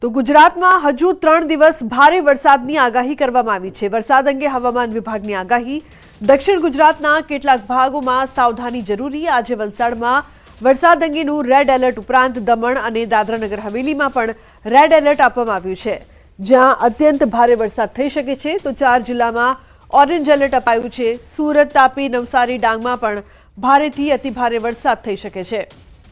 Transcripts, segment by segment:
તો ગુજરાતમાં હજુ 3 દિવસ ભારે વરસાદની આગાહી કરવામાં આવી છે। વરસાદ અંગે હવામાન વિભાગની આગાહી। દક્ષિણ ગુજરાતના કેટલાક ભાગોમાં સાવધાની જરૂરી। આજે વલસાડમાં વરસાદ અંગેનું રેડ એલર્ટ ઉપરાંત દમણ અને દાદરાનગર હવેલીમાં પણ રેડ એલર્ટ આપવામાં આવ્યું છે, જ્યાં અત્યંત ભારે વરસાદ થઈ શકે છે। તો 4 જિલ્લામાં ઓરેન્જ એલર્ટ અપાયું છે। સુરત, તાપી, નવસારી, ડાંગમાં પણ ભારેથી અતિભારે વરસાદ થઈ શકે છે।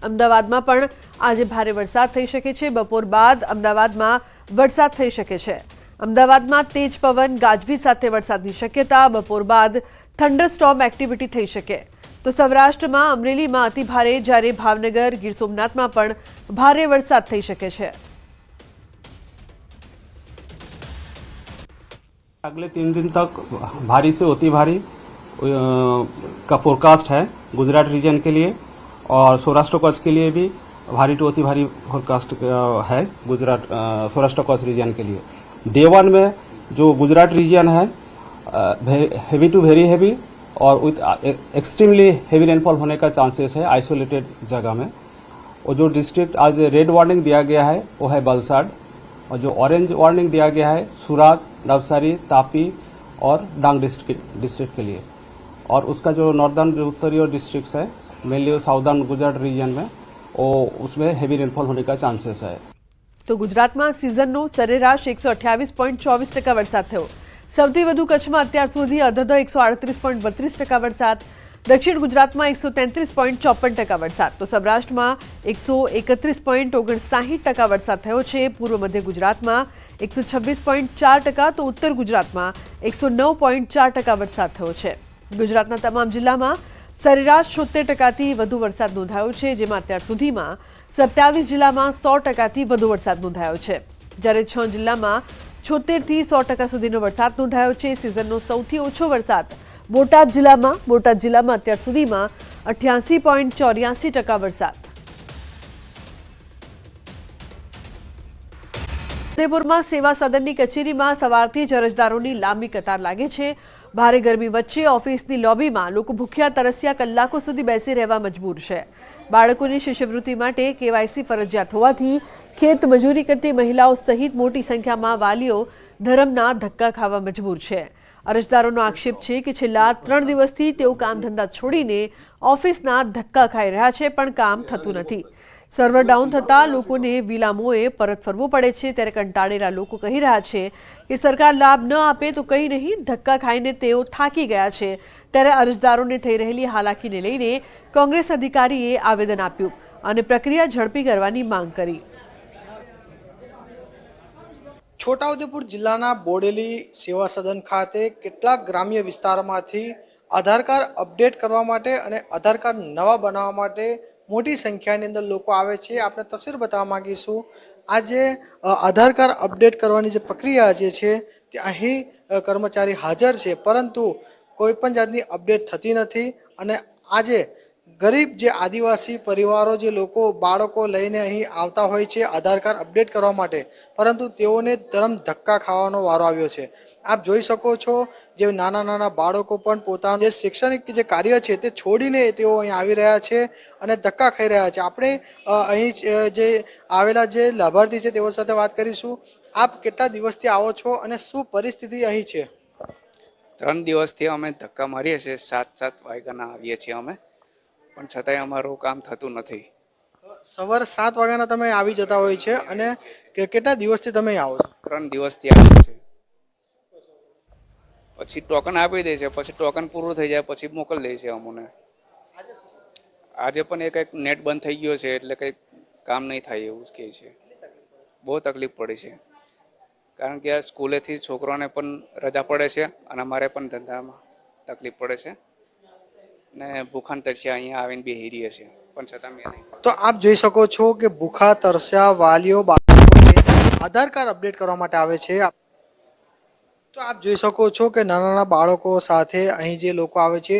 અમદાવાદમાં પણ આજે ભારે વરસાદ થઈ શકે છે। બપોર બાદ અમદાવાદમાં વરસાદ થઈ શકે છે। અમદાવાદમાં તેજ પવન, ગાજવીજ સાથે વરસાદની શક્યતા। બપોર બાદ થંડરસ્ટોર્મ એક્ટિવિટી થઈ શકે। તો સૌરાષ્ટ્રમાં અમરેલીમાં અતિભારે, જ્યારે ભાવનગર, ગીર સોમનાથમાં પણ ભારે વરસાદ થઈ શકે છે। अगले 3 दिन तक भारी से अति भारी का फोरकास्ट है गुजरात रीजन के लिए, और सौराष्ट्र कच्छ के लिए भी भारी टू अति भारी फोरकास्ट है गुजरात सौराष्ट्र कच्छ रीजन के लिए। डे 1 में जो गुजरात रीजन है हेवी टू वेरी हेवी और विथ एक्सट्रीमली हेवी रेनफॉल होने का चांसेस है आइसोलेटेड जगह में। और जो डिस्ट्रिक्ट आज रेड वार्निंग दिया गया है वो है वलसाड़, और जो ऑरेंज वार्निंग दिया गया है सूरत, नवसारी, तापी और डांग डिस्ट्रिक्ट के लिए। और उसका जो नॉर्दर्न जो उत्तरी और डिस्ट्रिक्ट है मेनली साउदर्न गुजरात रीजन में उसमें हेवी रेनफॉल होने का चांसेस है। तो गुजरातમાં સિઝનનો સરેરાશ 128.24% વરસાદ થયો। સૌથી વધુ કચ્છમાં અત્યાર સુધી અધધ 138.32% વરસાદ। દક્ષિણ ગુજરાતમાં 133.54% વરસાદ। તો સૌરાષ્ટ્રમાં 131.59% વરસાદ થયો છે। પૂર્વ મધ્ય ગુજરાતમાં 126.4%, તો ઉત્તર ગુજરાતમાં 109.4% વરસાદ થયો છે। ગુજરાતના તમામ જિલ્લામાં સરેરાશ 76%થી વધુ વરસાદ નોંધાયો છે, જેમાં અત્યાર સુધીમાં 27 જિલ્લામાં 100%થી વધુ વરસાદ નોંધાયો છે, જ્યારે 6 જિલ્લામાં 76થી 100% સુધીનો વરસાદ નોંધાયો છે। સિઝનનો સૌથી ઓછો વરસાદ બોટાદ જિલ્લામાં અત્યાર સુધીમાં 88.84% વરસાદ। ફતેપુરમાં સેવા સદનની કચેરીમાં સવારથી જ અરજદારોની લાંબી કતાર લાગે છે। ભારે ગરમી વચ્ચે ઓફિસની લોબીમાં લોકો ભૂખ્યા તરસ્યા કલાકો સુધી બેસી રહેવા મજબૂર છે। બાળકોની શિષ્યવૃત્તિ માટે કેવાયસી ફરજિયાત હોવાથી ખેત મજૂરી કરતી મહિલાઓ સહિત મોટી સંખ્યામાં વાલીઓ ધરમના ધક્કા ખાવા મજબૂર છે। અરજદારોનો આક્ષેપ છે કે છેલ્લા 3 દિવસથી તેઓ કામ ધંધા છોડીને ઓફિસના ધક્કા ખાઈ રહ્યા છે, પણ કામ થતું નથી। સર્વર ડાઉન થતાં લોકોને વિલામોએ પરત ફરવું પડે છે, ત્યારે કંટાળેલા લોકો કહી રહ્યા છે કે સરકાર લાભ ન આપે તો કંઈ નહીં, ધક્કા ખાઈને તેઓ થાકી ગયા છે। ત્યારે અરજદારોને થઈ રહેલી હાલાકીને લઈને કોંગ્રેસ અધિકારીએ આવેદન આપ્યું અને પ્રક્રિયા ઝડપી કરવાની માંગ કરી। છોટાઉદેપુર જિલ્લાના બોડેલી સેવા સદન ખાતે કેટલાક ગ્રામ્ય વિસ્તારોમાંથી આધાર કાર્ડ અપડેટ કરવા માટે અને આધાર કાર્ડ નવા બનાવવા માટે મોટી સંખ્યાની અંદર લોકો આવે છે। આપણે તસવીર બતાવવા માંગીશું। આજે આધાર કાર્ડ અપડેટ કરવાની જે પ્રક્રિયા જે છે તે અહીં કર્મચારી હાજર છે, પરંતુ કોઈ પણ જાતની અપડેટ થતી નથી। અને આજે ગરીબ જે આદિવાસી પરિવારો જે લોકો બાળકો લઈને અહીં આવતા હોય છે આધાર કાર્ડ અપડેટ કરવા માટે, પરંતુ તેઓને ધરમ ધક્કા ખાવાનો વારો આવ્યો છે। આપ જોઈ શકો છો જે નાના નાના બાળકો પણ પોતાનું જે શૈક્ષણિક જે કાર્ય છે તે છોડીને તેઓ અહીં આવી રહ્યા છે અને ધક્કા ખાઈ રહ્યા છે। આપણે અહીં જે આવેલા જે લાભાર્થી છે તેઓ સાથે વાત કરીશું। આપ કેટલા દિવસથી આવો છો અને શું પરિસ્થિતિ અહીં છે? 3 દિવસથી અમે ધક્કા મારીએ છીએ। 7 વાગ્યાના આવીએ છીએ અમે, પણ છતાંય અમારું કામ થતું નથી। સવારે 7 વાગ્યાના તમે આવી જતા હોય છે અને કેટલા દિવસથી તમે આવો છો? 3 દિવસથી આવીએ છીએ। પછી ટોકન આપી દે છે, પછી ટોકન પૂરું થઈ જાય પછી મોકલી દે છે અમને। આજે પણ એક નેટ બંધ થઈ ગયો છે એટલે કંઈ કામ નહીં થાય એવું કહે છે। બહુ તકલીફ પડે છે, કારણ કે આ સ્કૂલેથી છોકરાઓને પણ રજા પડે છે અને અમારે પણ ધંધામાં તકલીફ પડે છે ને ભૂખાન તરસ્યા અહીંયા આવીને બેસી રહીએ છીએ, પણ છતાં મેં નહીં। તો આપ જોઈ શકો છો કે ભૂખા તરસ્યા વાલીઓ બાળકો આધાર કાર્ડ અપડેટ કરવા માટે આવે છે। તો તો આપ જોઈ શકો છો કે નાના નાના બાળકો સાથે અહીં જે લોકો આવે છે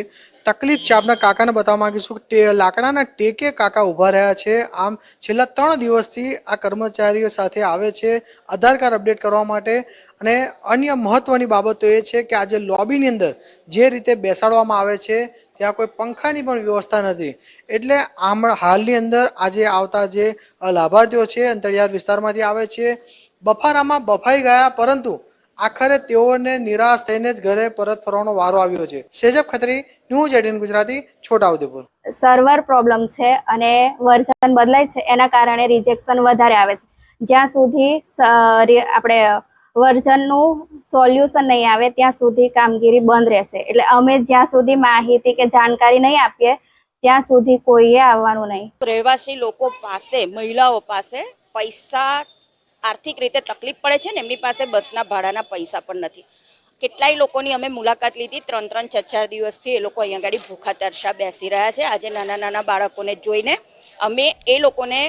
તકલીફ છે. આપના કાકાને બતાવવા માંગીશું કે લાકડાના ટેકે કાકા ઊભા રહ્યા છે. આમ છેલ્લા 3 દિવસથી આ કર્મચારીઓ સાથે આવે છે આધાર કાર્ડ અપડેટ કરવા માટે. અને અન્ય મહત્વની બાબતો એ છે કે આજે લોબીની અંદર જે રીતે બેસાડવામાં આવે છે ત્યાં કોઈ પંખાની પણ વ્યવસ્થા નથી. એટલે હાલની અંદર આજે આવતા જે લાભાર્થીઓ છે અંતરિયાળ વિસ્તારમાંથી આવે છે બફારામાં બફાઈ ગયા, પરંતુ આખરે તેઓને નિરાશ થઈને જ ઘરે પરત ફરવાનો વારો આવ્યો છે. સેજબ Khatri, news 18 Gujarati, Chhota Udepur. Server problem છે અને વર્ઝન બદલાય છે, એના કારણે રિજેક્શન વધારે આવે છે. જ્યાં સુધી આપણે વર્ઝનનું સોલ્યુશન નહીં આવે ત્યાં સુધી કામગીરી બંધ રહેશે. એટલે અમે જ્યાં સુધી માહિતી કે જાણકારી નહીં આપીએ ત્યાં સુધી કોઈએ આવવાનું નહીં. રહેવાસી લોકો પાસે, મહિલાઓ પાસે પૈસા આર્થિક રીતે તકલીફ પડે છે ને, એમની પાસે બસના ભાડાના પૈસા પણ નથી. કેટલાય લોકોની અમે મુલાકાત લીધી, 3-3, 4-4 દિવસથી એ લોકો અહીંયા આગળ ભૂખા તરસા બેસી રહ્યા છે. આજે નાના નાના બાળકોને જોઈને અમે એ લોકોને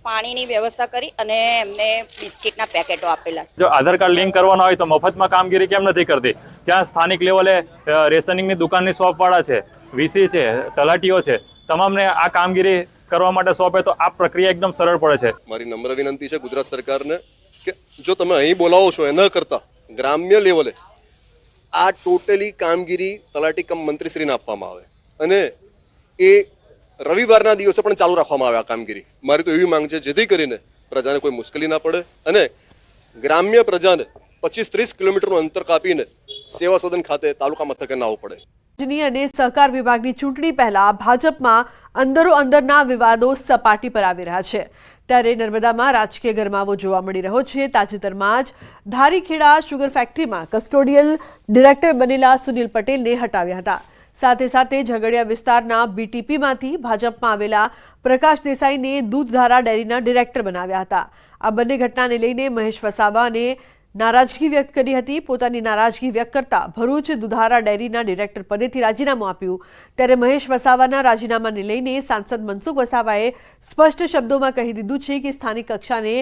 પાણીની વ્યવસ્થા કરી અને એમને બિસ્કિટના પેકેટો આપેલા. જો આધાર કાર્ડ લિંક કરવાનો હોય તો મફતમાં કામગીરી કેમ નથી કરતી? ત્યાં સ્થાનિક લેવલે રેશનિંગની દુકાનની શોપવાળા છે, વીસી છે, તલાટીઓ છે, તમામને આ કામગીરી કરવા માટે સોંપે તો આ પ્રક્રિયા એકદમ સરળ પડે છે. મારી નમ્ર વિનંતી છે ગુજરાત સરકારને કે જો તમે અહીં બોલાવો છો એ ન કરતા ગ્રામ્ય લેવલે આ ટોટલી કામગીરી તલાટી કમ મંત્રીશ્રીને આપવામાં આવે અને એ રવિવારના દિવસે પણ ચાલુ રાખવામાં આવે આ કામગીરી. મારી તો એવી માંગ છે જેથી કરીને પ્રજાને કોઈ મુશ્કેલી ના પડે અને ગ્રામ્ય પ્રજાને 25-30 કિલોમીટરનું અંતર કાપીને સેવા સદન ખાતે તાલુકા મથકે ના આવવું પડે. અને સહકાર વિભાગની ચૂંટણી પહેલા ભાજપમાં અંદરો અંદરના વિવાદો સપાટી પર આવી રહ્યા છે. ત્યારે નર્મદામાં રાજકીય ગરમાવો જોવા મળી રહ્યો છે. તાજેતરમાં જ ધારીખેડા શુગર ફેક્ટરીમાં કસ્ટોડિયલ ડિરેક્ટર બનેલા સુનિલ પટેલને હટાવ્યા હતા. સાથે સાથે ઝઘડિયા વિસ્તારના બીટીપીમાંથી ભાજપમાં આવેલા પ્રકાશ દેસાઈને દૂધધારા ડેરીના ડિરેક્ટર બનાવ્યા હતા. આ બંને ઘટનાને લઈને મહેશ વસાવાને નારાજગી વ્યક્ત કરી હતી. પોતાની નારાજગી વ્યક્ત કરતા ભરૂચ દુધારા ડેરીના ડિરેક્ટર પદેથી રાજીનામું આપ્યું. ત્યારે મહેશ વસાવાના રાજીનામાને લઈને સાંસદ મનસુખ વસાવાએ સ્પષ્ટ શબ્દોમાં કહી દીધું છે કે સ્થાનિક કક્ષાને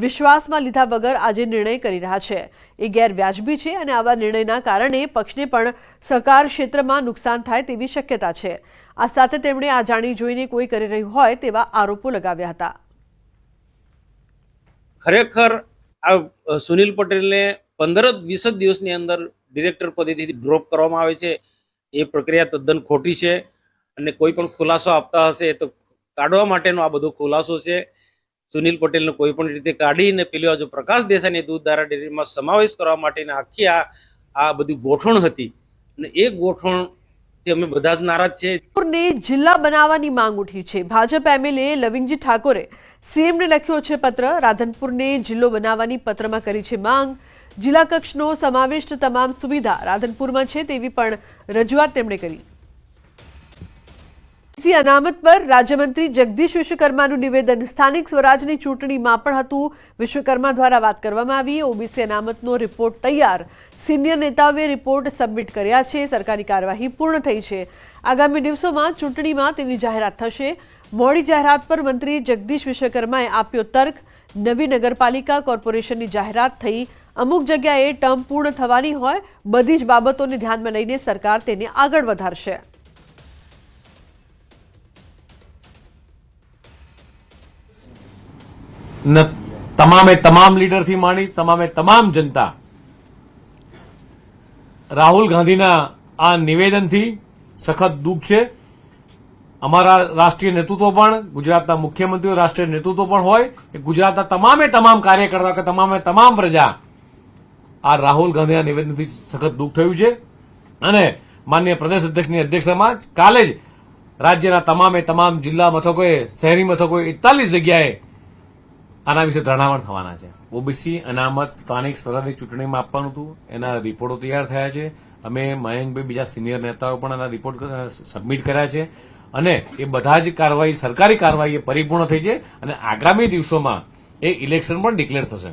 વિશ્વાસમાં લીધા વગર આજે નિર્ણય કરી રહ્યા છે એ ગેરવ્યાજબી છે અને આવા નિર્ણયના કારણે પક્ષને પણ સહકાર ક્ષેત્રમાં નુકસાન થાય તેવી શક્યતા છે. આ સાથે તેમણે આ જાણી જોઈને કોઈ કરી રહ્યું હોય તેવા આરોપો લગાવ્યા હતા. ખરેખર આ સુનિલ પટેલને 15-20 દિવસની અંદર ડિરેક્ટર પદેથી ડ્રોપ કરવામાં આવે છે એ પ્રક્રિયા તદ્દન ખોટી છે અને કોઈ પણ ખુલાસો આપતા હશે તો કાઢવા માટેનો આ બધો ખુલાસો છે. સુનિલ પટેલને કોઈ પણ રીતે કાઢીને પેલી બાજુ પ્રકાશ દેસાઈને દૂધધારા ડેરીમાં સમાવેશ કરવા માટેની આખી આ બધી ગોઠવણ હતી અને એ ગોઠવણથી અમે બધા જ નારાજ છે. જિલ્લા બનાવવાની માંગ ઉઠી છે. ભાજપ એમએલએ લવિંગજી ઠાકોરે સીએમને લખ્યો છે પત્ર. રાધનપુરને જિલ્લો બનાવવાની પત્રમાં કરી છે માંગ. જિલ્લા કક્ષનો સમાવિષ્ટ તમામ સુવિધા રાધનપુરમાં છે તેવી પણ રજૂઆત તેમણે કરી. અનામત પર રાજ્યમંત્રી જગદીશ વિશ્વકર્માનું નિવેદન. સ્થાનિક સ્વરાજની ચૂંટણીમાં પણ હતું. વિશ્વકર્મા દ્વારા વાત કરવામાં આવી. ઓબીસી અનામતનો રિપોર્ટ તૈયાર. સિનિયર નેતાઓએ રિપોર્ટ સબમિટ કર્યા છે. સરકારી કાર્યવાહી પૂર્ણ થઈ છે. આગામી દિવસોમાં ચૂંટણીમાં તેની જાહેરાત થશે. મોડી જાહેરાત પર મંત્રી જગદીશ વિશ્વકર્માએ આપ્યો તર્ક. નવી નગરપાલિકા કોર્પોરેશનની જાહેરાત થઈ. અમુક જગ્યાએ ટર્મ પૂર્ણ થવાની હોય. બધી જ બાબતોને ધ્યાનમાં લઈને સરકાર તેને આગળ વધારશે. તમામે તમામ લીડરથી માંડી તમામ જનતા રાહુલ ગાંધીના આ નિવેદનથી સખત દુઃખ છે. અમારા રાષ્ટ્રીય નેતૃત્વ પણ, ગુજરાતના મુખ્યમંત્રીઓ રાષ્ટ્રીય નેતૃત્વ પણ હોય કે ગુજરાતના તમામ કાર્યકર્તા કે તમામ પ્રજા આ રાહુલ ગાંધીના નિવેદનથી સખત દુઃખ થયું છે. અને માનનીય પ્રદેશ અધ્યક્ષની અધ્યક્ષતામાં કાલે જ રાજ્યના તમામ જિલ્લા મથકોએ, શહેરી મથકોએ 41 જગ્યાએ આના વિશે ધરણામણ થવાના છે. ઓબીસી અનામત સ્થાનિક સ્વરાજની ચૂંટણીમાં આપવાનું હતું, એના રિપોર્ટો તૈયાર થયા છે. અમે મયંકભાઈ, બીજા સિનિયર નેતાઓ પણ આના રિપોર્ટ સબમિટ કર્યા છે અને એ બધા જ કાર્યવાહી, સરકારી કાર્યવાહી પરિપૂર્ણ થઈ છે અને આગામી દિવસોમાં એ ઇલેક્શન પણ ડિક્લેર થશે.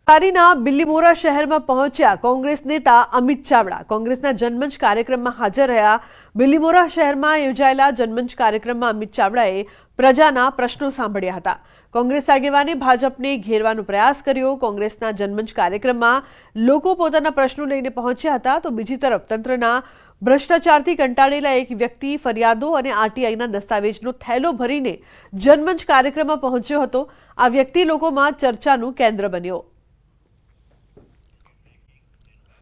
નવસારીના બિલીમોરા શહેરમાં પહોંચ્યા કોંગ્રેસ નેતા અમિત ચાવડા. કોંગ્રેસના જનમંચ કાર્યક્રમમાં હાજર રહ્યા. બિલીમોરા શહેરમાં યોજાયેલા જનમંચ કાર્યક્રમમાં અમિત ચાવડાએ પ્રજાના પ્રશ્નો સાંભળ્યા હતા. કોંગ્રેસ આગેવાને ભાજપને ઘેરવાનો પ્રયાસ કર્યો. કોંગ્રેસના જનમંચ કાર્યક્રમમાં લોકો પોતાના પ્રશ્નો લઈને પહોંચ્યા હતા, તો બીજી તરફ તંત્રના ભ્રષ્ટાચારથી કંટાળેલા એક વ્યક્તિ ફરિયાદો અને આરટીઆઈના દસ્તાવેજનો થેલો ભરીને જનમંચ કાર્યક્રમમાં પહોંચ્યો હતો. આ વ્યક્તિ લોકોમાં ચર્ચાનું કેન્દ્ર બન્યો.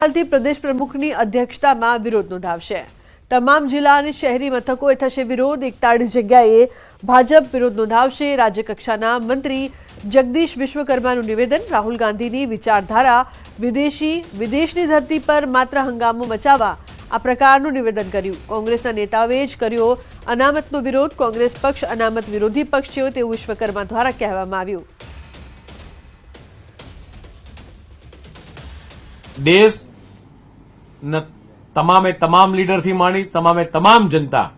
હાલથી પ્રદેશ પ્રમુખની અધ્યક્ષતામાં વિરોધ નોંધાવશે. તમામ જિલ્લા અને શહેરી મથકોએ થશે વિરોધ. 41 જગ્યાએ ભાજપ વિરોધ નોંધાવશે. રાજ્યકક્ષાના મંત્રી જગદીશ વિશ્વકર્માનું નિવેદન. રાહુલ ગાંધીની વિચારધારા વિદેશની ધરતી પર માત્ર હંગામો મચાવવા આ પ્રકારનું નિવેદન કર્યું. કોંગ્રેસના નેતાઓએ જ કર્યો અનામતનો વિરોધ. કોંગ્રેસ પક્ષ અનામત વિરોધી પક્ષ છે તેવું વિશ્વકર્મા દ્વારા કહેવામાં આવ્યું. દેશ તમામ લીડરથી માંડી તમામ જનતા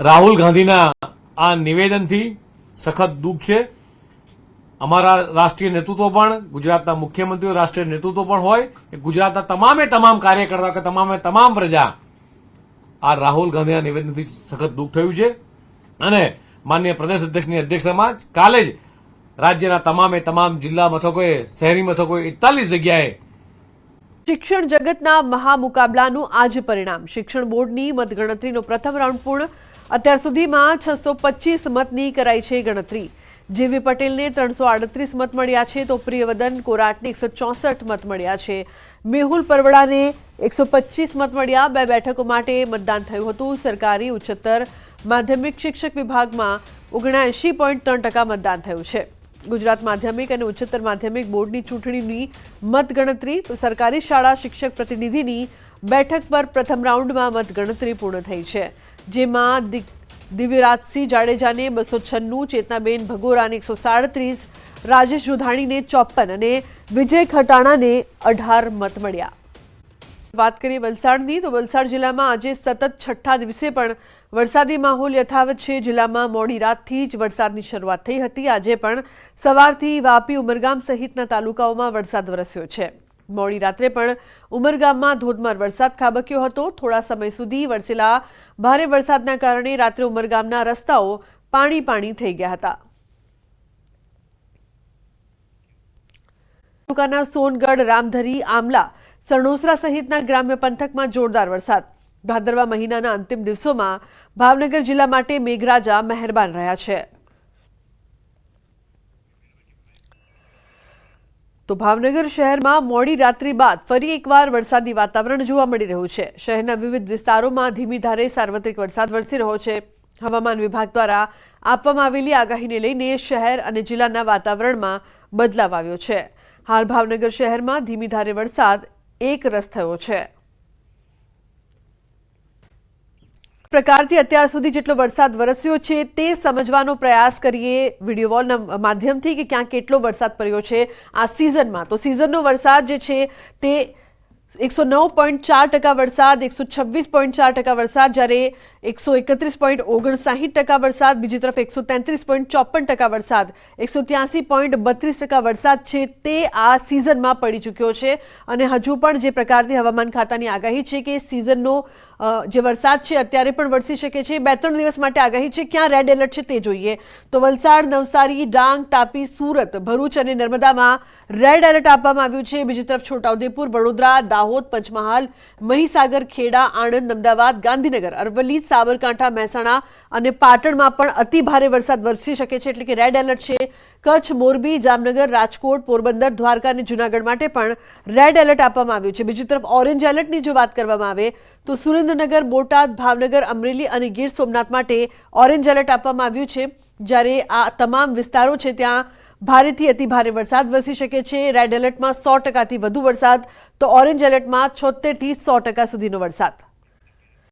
રાહુલ ગાંધીના આ નિવેદનથી સખત દુઃખ છે. અમારા રાષ્ટ્રીય નેતૃત્વ પણ, ગુજરાતના મુખ્યમંત્રીઓ રાષ્ટ્રીય નેતૃત્વ પણ હોય કે ગુજરાતના તમામ કાર્યકર્તા કે તમામ પ્રજા આ રાહુલ ગાંધીના નિવેદનથી સખત દુઃખ થયું છે. અને માનનીય પ્રદેશ અધ્યક્ષની અધ્યક્ષતામાં કાલે જ રાજ્યના તમામ જિલ્લા મથકોએ, શહેરી મથકોએ 41 જગ્યાએ શિક્ષણ જગતના મહામુકાબલાનું આજે પરિણામ. શિક્ષણ બોર્ડની મતગણતરીનો પ્રથમ રાઉન્ડ પૂર્ણ. અત્યાર સુધીમાં 625 મતની કરાઈ છે ગણતરી. જેવી પટેલને 338 મત મળ્યા છે, તો પ્રિયવદન કોરાટને 164 મત મળ્યા છે. મેહુલ પરવડાને 125 મત મળ્યા. 2 બેઠકો માટે મતદાન થયું હતું. સરકારી ઉચ્ચતર માધ્યમિક શિક્ષક વિભાગમાં 79.3% મતદાન થયું છે. ગુજરાત માધ્યમિક અને ઉચ્ચતર માધ્યમિક બોર્ડની ચૂંટણીની મતગણતરી. તો સરકારી શાળા શિક્ષક પ્રતિનિધિની બેઠક પર પ્રથમ રાઉન્ડમાં મતગણતરી પૂર્ણ થઈ છે, જેમાં દિવ્યરાજસિંહ જાડેજાને 296, ચેતનાબેન ભગોરાને 137, રાજેશ જોધાણીને 54 અને વિજય ખટાણાને 18 મત મળ્યા. વાત કરીએ વલસાડની, તો વલસાડ જિલ્લામાં આજે સતત 6ઠ્ઠા દિવસે પણ વરસાદી માહોલ યથાવત છે. જિલ્લામાં મોડી રાતથી જ વરસાદની શરૂઆત થઈ હતી. આજે પણ સવારથી વાપી, ઉમરગામ સહિતના તાલુકાઓમાં વરસાદ વરસ્યો છે. મોડી રાત્રે પણ ઉમરગામમાં ધોધમાર વરસાદ ખાબક્યો હતો. થોડા સમય સુધી વરસેલા ભારે વરસાદના કારણે રાત્રે ઉમરગામના રસ્તાઓ પાણી થઈ ગયા હતા. તાલુકાના સોનગઢ, રામધરી, આમલા, સણોસરા સહિતના ગ્રામ્ય પંથકમાં જોરદાર વરસાદ. ભાદરવા મહિનાના અંતિમ દિવસોમાં ભાવનગર જિલ્લા માટે મેઘરાજા મહેરબાન રહ્યા છે. તો ભાવનગર શહેરમાં મોડી રાત્રિ બાદ ફરી એકવાર વરસાદી વાતાવરણ જોવા મળી રહ્યું છે. શહેરના વિવિધ વિસ્તારોમાં ધીમી ધારે સાર્વત્રિક વરસાદ વરસી રહ્યો છે. હવામાન વિભાગ દ્વારા આપવામાં આવેલી આગાહીને લઈને શહેર અને જિલ્લાના વાતાવરણમાં બદલાવ આવ્યો છે. હાલ ભાવનગર શહેરમાં ધીમી ધારે વરસાદ એકરસ થયો છે. પ્રકારથી અત્યાર સુધી જેટલો વરસાદ વરસ્યો છે તે સમજવાનો પ્રયાસ કરીએ વિડીયો વોલના માધ્યમથી કે ક્યાં કેટલો વરસાદ પડ્યો છે આ સિઝનમાં. તો સિઝનનો વરસાદ જે છે તે 109.4% વરસાદ, 126.4% વરસાદ, જ્યારે 131.59% વરસાદ, બીજી તરફ 133.54% વરસાદ, 183.32% વરસાદ છે તે આ સિઝનમાં પડી ચૂક્યો છે. અને હજુ પણ જે પ્રકારથી હવામાન ખાતાની આગાહી છે કે સિઝનનો જે વરસાદ છે અત્યારે પણ વરસી શકે છે. 2-3 દિવસ માટે આગાહી છે. ક્યાં રેડ એલર્ટ છે તે જોઈએ. તો વલસાડ, નવસારી, ડાંગ, તાપી, સુરત, ભરૂચ અને નર્મદામાં રેડ એલર્ટ આપવામાં આવ્યું છે. બીજી તરફ છોટાઉદેપુર, વડોદરા, દાહોદ, પંચમહાલ, મહીસાગર, ખેડા, આણંદ, અમદાવાદ, ગાંધીનગર, અરવલ્લી, સાબરકાંઠા, મહેસાણા અને પાટણમાં પણ અતિ ભારે વરસાદ વરસી શકે છે, એટલે કે રેડ એલર્ટ છે. કચ્છ, મોરબી, જામનગર, રાજકોટ, પોરબંદર, દ્વારકા અને જૂનાગઢ માટે પણ રેડ એલર્ટ આપવામાં આવ્યું છે. બીજી તરફ ઓરેન્જ એલર્ટની જો વાત કરવામાં આવે તો સુરેન્દ્રનગર, બોટાદ, ભાવનગર, અમરેલી અને ગીર સોમનાથ માટે ઓરેન્જ એલર્ટ આપવામાં આવ્યું છે. જ્યારે આ તમામ વિસ્તારો છે ત્યાં ભારેથી અતિ ભારે વરસાદ વરસી શકે છે. રેડ એલર્ટમાં 100%થી વધુ વરસાદ, તો ઓરેન્જ એલર્ટમાં 76% થી 100% સુધીનો વરસાદ.